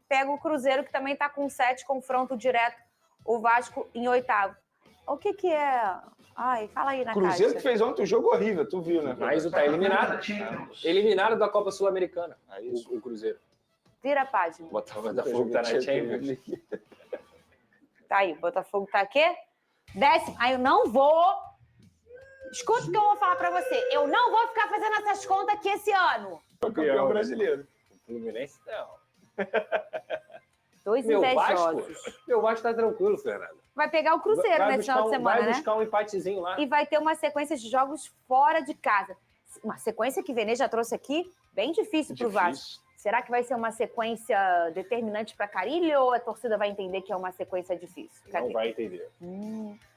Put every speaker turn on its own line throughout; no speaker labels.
pega o Cruzeiro, que também está com 7, confronto direto, o Vasco em 8º. O que é? Ai, fala aí na caixa.
Cruzeiro que fez ontem um jogo horrível, tu viu, né?
Mas tá eliminado. Eliminado da Copa Sul-Americana, o Cruzeiro.
Vira a página.
Botafogo tá na Champions.
Tá aí, Botafogo tá aqui? 10º. Aí eu não vou... Escuta o que eu vou falar pra você. Eu não vou ficar fazendo essas contas aqui esse ano.
Campeão brasileiro.
Fluminense não.
Dois invejosos.
Meu Vasco tá tranquilo, Fernando.
Vai pegar o Cruzeiro nesse final de semana, né?
Vai buscar um empatezinho lá.
E vai ter uma sequência de jogos fora de casa. Uma sequência que o Venê já trouxe aqui, bem difícil pro Vasco. Será que vai ser uma sequência determinante para Carille ou a torcida vai entender que é uma sequência difícil?
Não vai entender.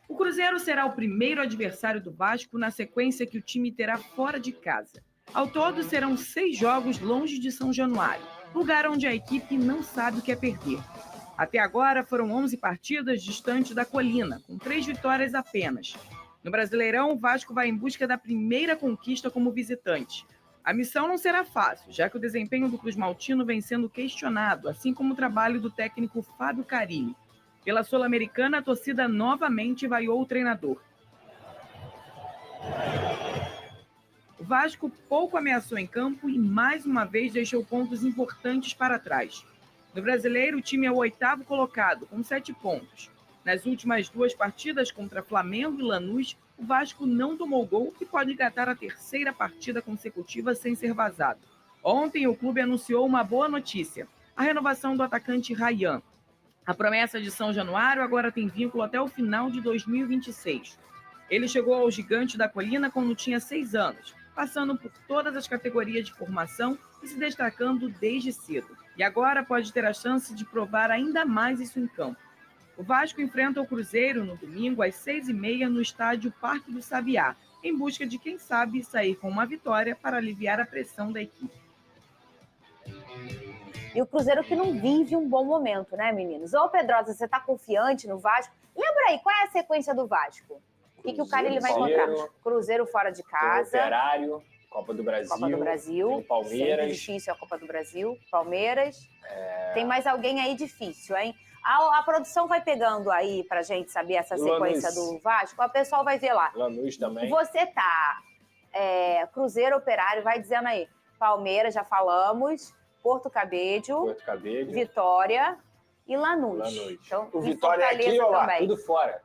O Cruzeiro será o primeiro adversário do Vasco na sequência que o time terá fora de casa. Ao todo, serão 6 jogos longe de São Januário, lugar onde a equipe não sabe o que é perder. Até agora, foram 11 partidas distante da Colina, com 3 vitórias apenas. No Brasileirão, o Vasco vai em busca da primeira conquista como visitante. A missão não será fácil, já que o desempenho do Cruz Maltino vem sendo questionado, assim como o trabalho do técnico Fábio Carille. Pela Sul-Americana, a torcida novamente vaiou o treinador. O Vasco pouco ameaçou em campo e, mais uma vez, deixou pontos importantes para trás. No Brasileiro, o time é o 8º colocado, com 7 pontos. Nas últimas 2 partidas contra Flamengo e Lanús, o Vasco não tomou gol e pode engatar a 3ª partida consecutiva sem ser vazado. Ontem, o clube anunciou uma boa notícia: a renovação do atacante Ryan. A promessa de São Januário agora tem vínculo até o final de 2026. Ele chegou ao Gigante da Colina quando tinha 6 anos, passando por todas as categorias de formação e se destacando desde cedo. E agora pode ter a chance de provar ainda mais isso em campo. O Vasco enfrenta o Cruzeiro no domingo às 6h30 no estádio Parque do Sabiá, em busca de, quem sabe, sair com uma vitória para aliviar a pressão da equipe.
E o Cruzeiro que não vive um bom momento, né, meninos? Ô, Pedrosa, você tá confiante no Vasco? Lembra aí, qual é a sequência do Vasco? O que o cara ele vai encontrar? Cruzeiro fora de casa.
Operário, Copa do Brasil.
Copa do Brasil.
Tem Palmeiras.
Sempre difícil a Copa do Brasil. Palmeiras. Tem mais alguém aí difícil, hein? A produção vai pegando aí pra gente saber essa sequência do Vasco. O pessoal vai ver lá.
Lanús também.
Você tá Cruzeiro, Operário, vai dizendo aí. Palmeiras, já falamos. Porto Cabedelo. Vitória e Lanús. Então,
o Vitória é aqui ou lá?
Também.
Tudo fora.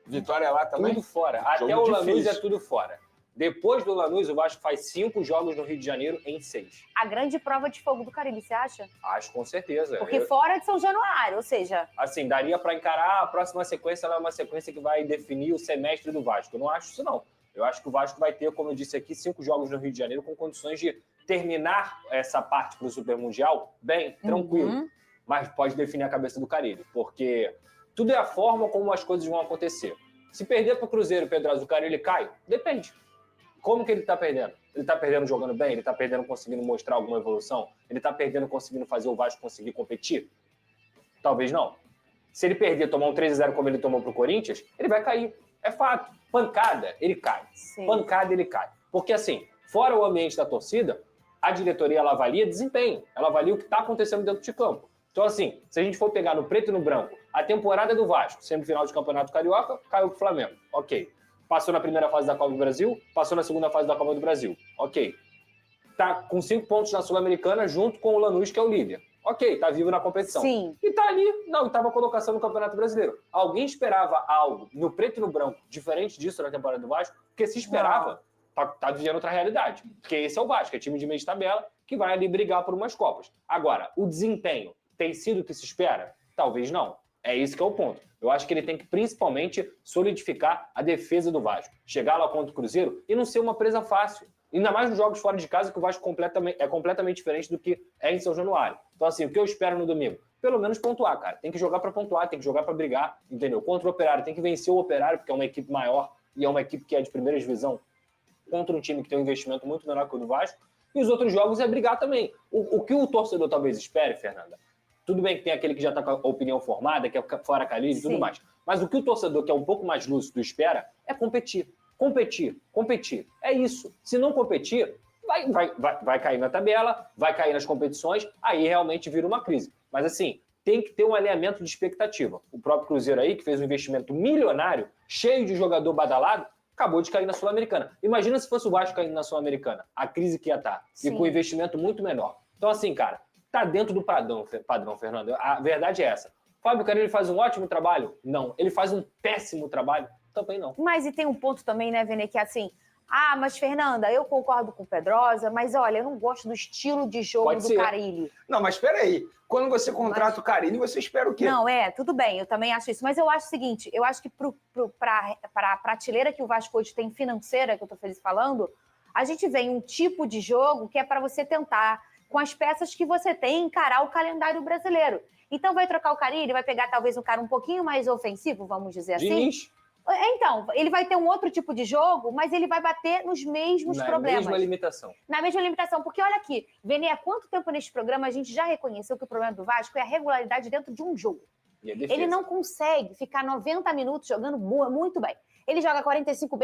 Vitória lá também?
Tudo fora. Até o Lanús é tudo fora. Depois do Lanús, o Vasco faz 5 jogos no Rio de Janeiro em 6.
A grande prova de fogo do Carille, você acha?
Acho, com certeza.
Porque fora de São Januário, ou seja...
Assim, daria para encarar a próxima sequência, ela é uma sequência que vai definir o semestre do Vasco. Eu não acho isso, não. Eu acho que o Vasco vai ter, como eu disse aqui, 5 jogos no Rio de Janeiro com condições de terminar essa parte para o Super Mundial bem, tranquilo. Mas pode definir a cabeça do Carille, porque tudo é a forma como as coisas vão acontecer. Se perder para o Cruzeiro, Pedrosa, o Carille cai? Depende. Como que ele está perdendo? Ele está perdendo jogando bem? Ele está perdendo conseguindo mostrar alguma evolução? Ele está perdendo conseguindo fazer o Vasco conseguir competir? Talvez não. Se ele perder, tomar um 3-0 como ele tomou para o Corinthians, ele vai cair. É fato. Pancada, ele cai.
Sim.
Pancada, ele cai. Porque assim, fora o ambiente da torcida, a diretoria ela avalia desempenho. Ela avalia o que está acontecendo dentro de campo. Então assim, se a gente for pegar no preto e no branco, a temporada do Vasco, semifinal de Campeonato Carioca, caiu pro Flamengo. Ok. Passou na primeira fase da Copa do Brasil, passou na segunda fase da Copa do Brasil. Ok. Tá com 5 pontos na Sul-Americana, junto com o Lanús, que é o líder. Ok, tá vivo na competição.
Sim.
E tá ali, não, tava colocação no Campeonato Brasileiro. Alguém esperava algo no preto e no branco diferente disso na temporada do Vasco? Porque se esperava, tá vivendo outra realidade. Porque esse é o Vasco, é time de meio de tabela que vai ali brigar por umas Copas. Agora, o desempenho tem sido o que se espera? Talvez não. É isso que é o ponto. Eu acho que ele tem que, principalmente, solidificar a defesa do Vasco. Chegar lá contra o Cruzeiro e não ser uma presa fácil. Ainda mais nos jogos fora de casa, que o Vasco é completamente diferente do que é em São Januário. Então, assim, o que eu espero no domingo? Pelo menos pontuar, cara. Tem que jogar para pontuar, tem que jogar para brigar, entendeu? Contra o Operário, tem que vencer o Operário, porque é uma equipe maior e é uma equipe que é de primeira divisão, contra um time que tem um investimento muito menor que o do Vasco. E os outros jogos é brigar também. O que o torcedor talvez espere, Fernanda, tudo bem que tem aquele que já está com a opinião formada, que é fora Carille e tudo mais. Mas o que o torcedor, que é um pouco mais lúcido, espera é competir. Competir. É isso. Se não competir, vai cair na tabela, vai cair nas competições, aí realmente vira uma crise. Mas assim, tem que ter um alinhamento de expectativa. O próprio Cruzeiro aí, que fez um investimento milionário, cheio de jogador badalado, acabou de cair na Sul-Americana. Imagina se fosse o Vasco caindo na Sul-Americana, a crise que ia estar, e com um investimento muito menor. Então assim, cara, tá dentro do padrão, Fernando. A verdade é essa. Fábio Carille faz um ótimo trabalho? Não. Ele faz um péssimo trabalho? Também não.
Mas e tem um ponto também, né, Vene, que é assim... mas Fernanda, eu concordo com o Pedrosa, mas olha, eu não gosto do estilo de jogo do Carille.
Não, mas espera aí. Quando você contrata o Carille, você espera o quê?
Não, tudo bem, eu também acho isso. Mas eu acho o seguinte, eu acho que para a prateleira que o Vasco hoje tem financeira, que eu tô feliz falando, a gente vem um tipo de jogo que é para você tentar, com as peças que você tem, encarar o calendário brasileiro. Então vai trocar o Carille, vai pegar talvez um cara um pouquinho mais ofensivo, vamos dizer assim. Então, ele vai ter um outro tipo de jogo, mas ele vai bater nos mesmos problemas.
Na mesma limitação.
Na mesma limitação. Porque olha aqui, Vene, há quanto tempo neste programa a gente já reconheceu que o problema do Vasco é a regularidade dentro de um jogo. Ele não consegue ficar 90 minutos jogando muito bem. Ele joga 45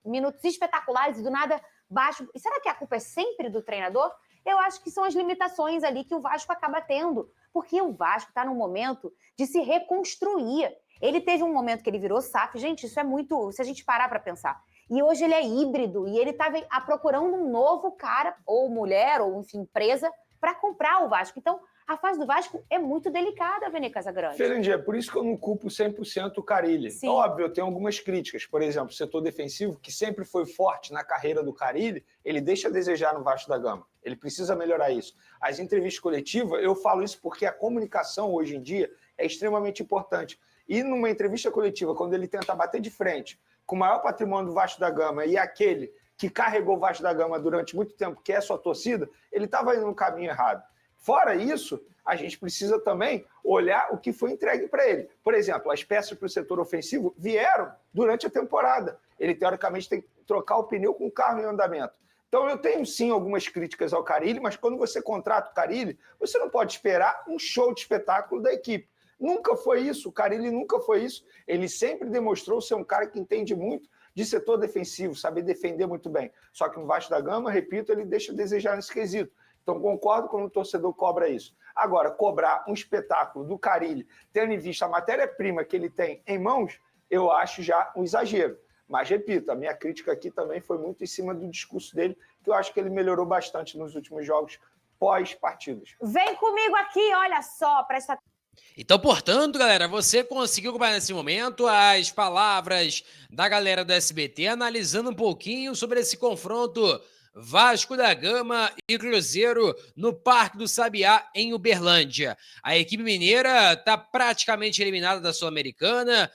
minutos espetaculares e do nada baixo. E será que a culpa é sempre do treinador? Eu acho que são as limitações ali que o Vasco acaba tendo. Porque o Vasco está num momento de se reconstruir. Ele teve um momento que ele virou SAF. Gente, isso é muito... Se a gente parar para pensar. E hoje ele é híbrido. E ele está procurando um novo cara, ou mulher, ou enfim, empresa, para comprar o Vasco. Então, a fase do Vasco é muito delicada, Vene Casagrande.
Fernandinha, por isso que eu não culpo 100% o Carille.
Sim.
Óbvio, eu tenho algumas críticas. Por exemplo, o setor defensivo, que sempre foi forte na carreira do Carille, ele deixa a desejar no Vasco da Gama. Ele precisa melhorar isso. As entrevistas coletivas, eu falo isso porque a comunicação hoje em dia é extremamente importante. E numa entrevista coletiva, quando ele tenta bater de frente com o maior patrimônio do Vasco da Gama e aquele que carregou o Vasco da Gama durante muito tempo, que é a sua torcida, ele estava indo no caminho errado. Fora isso, a gente precisa também olhar o que foi entregue para ele. Por exemplo, as peças para o setor ofensivo vieram durante a temporada. Ele, teoricamente, tem que trocar o pneu com o carro em andamento. Então, eu tenho, sim, algumas críticas ao Carille, mas quando você contrata o Carille, você não pode esperar um show de espetáculo da equipe. Nunca foi isso, o Carille nunca foi isso. Ele sempre demonstrou ser um cara que entende muito de setor defensivo, saber defender muito bem. Só que no Vasco da Gama, repito, ele deixa a desejar nesse quesito. Então, concordo quando o torcedor cobra isso. Agora, cobrar um espetáculo do Carille, tendo em vista a matéria-prima que ele tem em mãos, eu acho já um exagero. Mas, repito, a minha crítica aqui também foi muito em cima do discurso dele, que eu acho que ele melhorou bastante nos últimos jogos pós-partidas.
Vem comigo aqui, olha só, presta atenção.
Então, portanto, galera, você conseguiu acompanhar nesse momento as palavras da galera do SBT analisando um pouquinho sobre esse confronto Vasco da Gama e Cruzeiro no Parque do Sabiá, em Uberlândia. A equipe mineira está praticamente eliminada da Sul-Americana,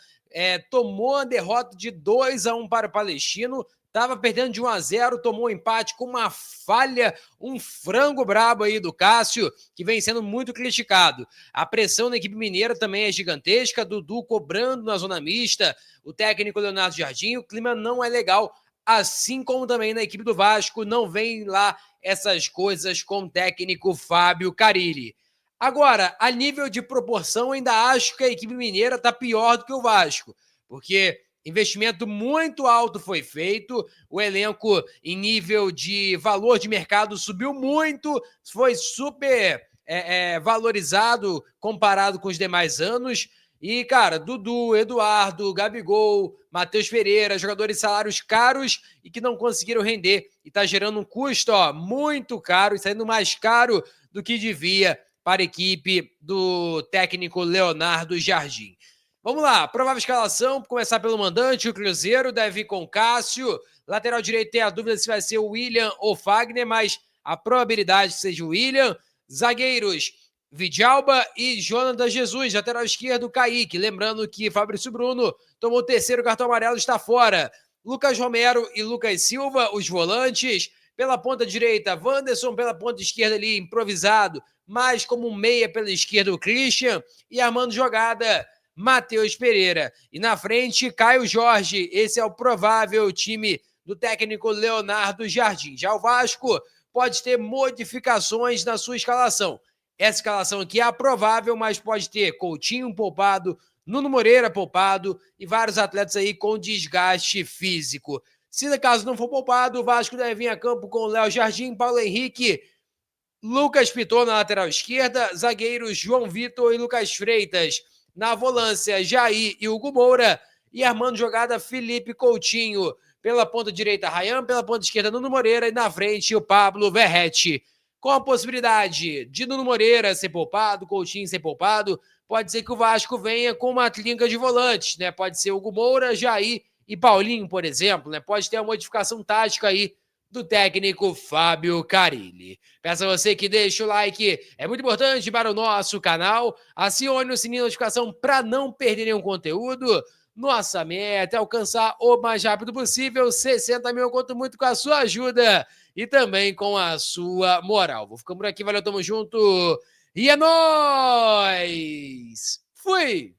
tomou a derrota de 2-1 para o Palestino, estava perdendo de 1-0, tomou um empate com uma falha, um frango brabo aí do Cássio, que vem sendo muito criticado. A pressão na equipe mineira também é gigantesca, Dudu cobrando na zona mista, o técnico Leonardo Jardim, o clima não é legal, assim como também na equipe do Vasco, não vem lá essas coisas com o técnico Fábio Carille. Agora, a nível de proporção, ainda acho que a equipe mineira está pior do que o Vasco, porque investimento muito alto foi feito, o elenco em nível de valor de mercado subiu muito, foi super valorizado comparado com os demais anos. E, cara, Dudu, Eduardo, Gabigol, Matheus Pereira, jogadores de salários caros e que não conseguiram render. E tá gerando um custo muito caro e saindo mais caro do que devia para a equipe do técnico Leonardo Jardim. Vamos lá, provável escalação, começar pelo mandante, o Cruzeiro deve ir com Cássio, lateral direito tem a dúvida se vai ser o William ou Fagner, mas a probabilidade que seja o William. Zagueiros, Vidalba e Jonathan Jesus, lateral esquerdo, Kaique, lembrando que Fabrício Bruno tomou o terceiro cartão amarelo e está fora. Lucas Romero e Lucas Silva, os volantes, pela ponta direita, Wanderson, pela ponta esquerda ali, improvisado, mas como meia pela esquerda o Christian, e armando jogada, Matheus Pereira. E na frente, Caio Jorge. Esse é o provável time do técnico Leonardo Jardim. Já o Vasco pode ter modificações na sua escalação. Essa escalação aqui é a provável, mas pode ter Coutinho poupado, Nuno Moreira poupado e vários atletas aí com desgaste físico. Se caso não for poupado, o Vasco deve vir a campo com Léo Jardim, Paulo Henrique, Lucas Piton na lateral esquerda, zagueiros João Vitor e Lucas Freitas. Na volância, Jair e Hugo Moura. E armando jogada, Felipe Coutinho. Pela ponta direita, Ryan. Pela ponta esquerda, Nuno Moreira. E na frente, o Pablo Verratti. Com a possibilidade de Nuno Moreira ser poupado, Coutinho ser poupado, pode ser que o Vasco venha com uma trinca de volantes, né? Pode ser Hugo Moura, Jair e Paulinho, por exemplo, né? Pode ter uma modificação tática aí do técnico Fábio Carille. Peço a você que deixe o like, é muito importante para o nosso canal. Acione o sininho de notificação para não perder nenhum conteúdo. Nossa meta é alcançar o mais rápido possível 60 mil. Eu conto muito com a sua ajuda e também com a sua moral. Vou ficando por aqui, valeu, tamo junto e é nóis! Fui!